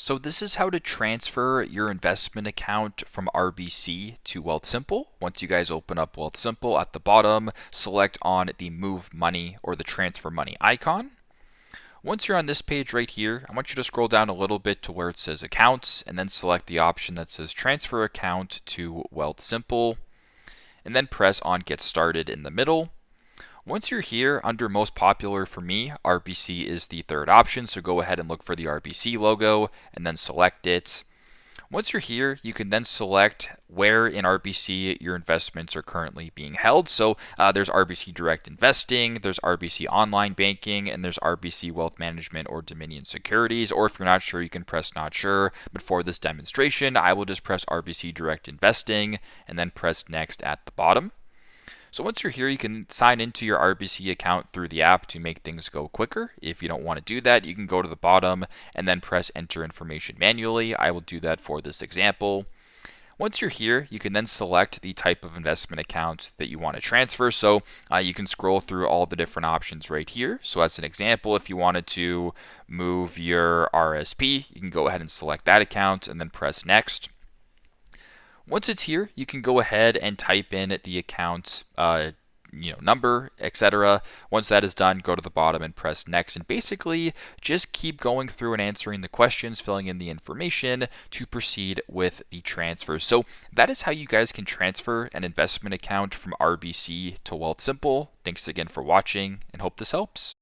So this is how to transfer your investment account from RBC to Wealthsimple. Once you guys open up Wealthsimple, at the bottom, select on the Move Money or the Transfer Money icon. Once you're on this page right here, I want you to scroll down a little bit to where it says Accounts, and then select the option that says Transfer Account to Wealthsimple, and then press on Get Started in the middle. Once you're here, under most popular for me, RBC is the third option, so go ahead and look for the RBC logo and then select it. Once you're here, you can then select where in RBC your investments are currently being held. So there's RBC Direct Investing, there's RBC Online Banking, and there's RBC Wealth Management or Dominion Securities. Or if you're not sure, you can press Not Sure. But for this demonstration, I will just press RBC Direct Investing and then press Next at the bottom. So once you're here, you can sign into your RBC account through the app to make things go quicker. If you don't want to do that, you can go to the bottom and then press enter information manually. I will do that for this example. Once you're here, you can then select the type of investment account that you want to transfer. So you can scroll through all the different options right here. So as an example, if you wanted to move your RSP, you can go ahead and select that account and then press next. Once it's here, you can go ahead and type in the account number, etc. Once that is done, go to the bottom and press next, and basically just keep going through and answering the questions, filling in the information to proceed with the transfer. So that is how you guys can transfer an investment account from RBC to Wealthsimple. Thanks again for watching and hope this helps.